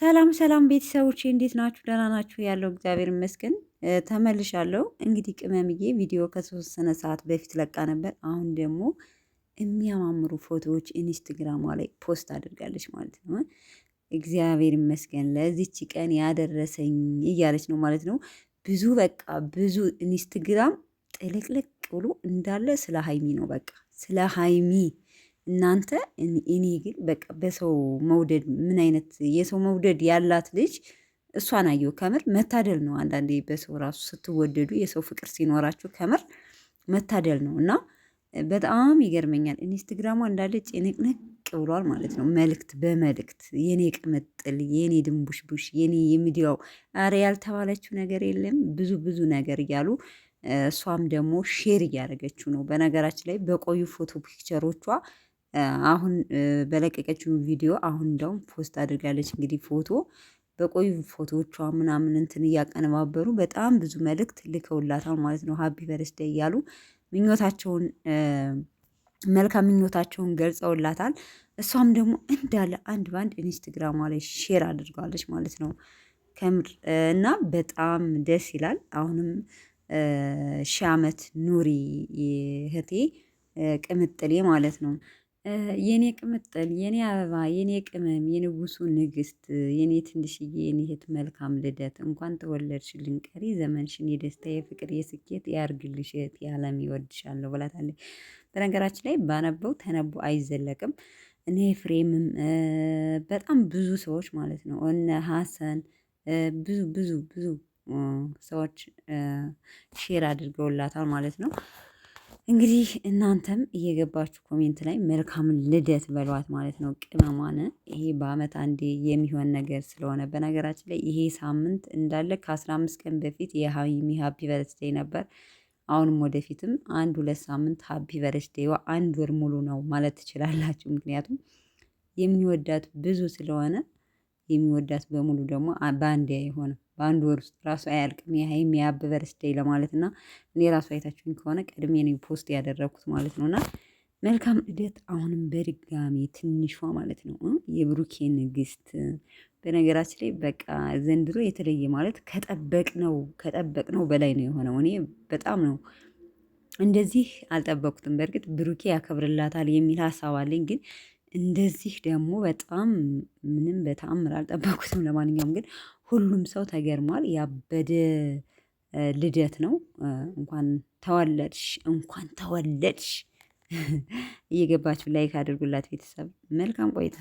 ሰላም ሰላም ቤተሰቦቼ እንዴት ናችሁ? ደህና ናችሁ? ያለው እግዚአብሔር ይመስገን ተመልሻለሁ። እንግዲህ ቅመምዬ ቪዲዮ ከተወሰነ ሰዓት በፊት ለቃ ነበር። አሁን ደግሞ የሚያማምሩ ፎቶዎች ኢንስታግራሟ ላይ ፖስት አድርጋለች ማለት ነው። እግዚአብሔር ይመስገን ለዚች ቀን ያደረሰኝ እያለች ነው ማለት ነው። በቃ ብዙ ኢንስታግራም ጥልቅልቅ ብሎ እንዳለ ስለ ሀይሚ ነው። በቃ ስለ ሀይሚ እናንተ እኔ ግን በቃ በሰው መውደድ ምን አይነት የሰው መውደድ ያላት ልጅ እሷን አየሁ። ከምር መታደል ነው። አንዳንዴ በሰው ራሱ ስትወደዱ የሰው ፍቅር ሲኖራችሁ ከምር መታደል ነው። እና በጣም ይገርመኛል። ኢንስታግራሟ እንዳለ ጭንቅንቅ ብሏል ማለት ነው። መልእክት በመልእክት የኔ ቅምጥል፣ የኔ ድንቡሽቡሽ፣ የኔ የሚዲያው አረ ያልተባለችው ነገር የለም። ብዙ ብዙ ነገር እያሉ እሷም ደግሞ ሼር እያደረገችው ነው። በነገራችን ላይ በቆዩ ፎቶ ፒክቸሮቿ አሁን በለቀቀችው ቪዲዮ አሁን እንደውም ፖስት አድርጋለች። እንግዲህ ፎቶ በቆዩ ፎቶዎቿ ምናምን እንትን እያቀነባበሩ በጣም ብዙ መልእክት ልከውላታል ማለት ነው። ሀቢ በርስደይ እያሉ ምኞታቸውን መልካም ምኞታቸውን ገልጸውላታል። እሷም ደግሞ እንዳለ አንድ ባንድ ኢንስታግራሟ ላይ ሼር አድርገዋለች ማለት ነው። ከምር እና በጣም ደስ ይላል። አሁንም 1000 ዓመት ኑሪ እህቴ ቅምጥሌ ማለት ነው። የኔ ቅምጥል፣ የኔ አበባ፣ የኔ ቅመም፣ የንጉሱ ንግስት፣ የኔ ትንሽዬ፣ የኔ እህት መልካም ልደት፣ እንኳን ተወለድሽልኝ፣ ቀሪ ዘመንሽን የደስታ የፍቅር የስኬት ያርግልሽ እህቴ፣ ዓለም ይወድሻለሁ ብላታለች። በነገራችን ላይ ባነበው ተነቦ አይዘለቅም። እኔ ፍሬምም በጣም ብዙ ሰዎች ማለት ነው እነ ሀሰን ብዙ ብዙ ብዙ ሰዎች ሼር አድርገውላታል ማለት ነው። እንግዲህ እናንተም እየገባችሁ ኮሜንት ላይ መልካም ልደት በሏት ማለት ነው። ቅመሟን ይሄ በአመት አንዴ የሚሆን ነገር ስለሆነ በነገራችን ላይ ይሄ ሳምንት እንዳለ ከ15 ቀን በፊት የሀይሚ ሀፒ በርዝዴይ ነበር። አሁንም ወደፊትም 1-2 ሳምንት ሀፒ በርዝዴይዋ 1 ወር ሙሉ ነው ማለት ትችላላችሁ። ምክንያቱም የሚወዳት ብዙ ስለሆነ የሚወዳት በሙሉ ደግሞ በአንዴ አይሆንም። በአንድ ወር ውስጥ ራሱ አያልቅም። የሀይሚ የሀፒ በርዝዴይ ለማለት እና እኔ ራሱ አይታችሁኝ ከሆነ ቀድሜ ነው ፖስት ያደረኩት ማለት ነው። እና መልካም ልደት አሁንም በድጋሚ ትንሿ ማለት ነው የብሩኬ ንግስት። በነገራችን ላይ በቃ ዘንድሮ የተለየ ማለት ከጠበቅነው በላይ ነው የሆነው። እኔ በጣም ነው እንደዚህ አልጠበኩትም። በእርግጥ ብሩኬ ያከብርላታል የሚል ሀሳብ አለኝ ግን እንደዚህ ደግሞ በጣም ምንም በተአምር አልጠበኩትም። ለማንኛውም ግን ሁሉም ሰው ተገርሟል። ያበደ ልደት ነው። እንኳን ተወለድሽ፣ እንኳን ተወለድሽ። እየገባችሁ ላይክ አድርጉላት ቤተሰብ። መልካም ቆይታ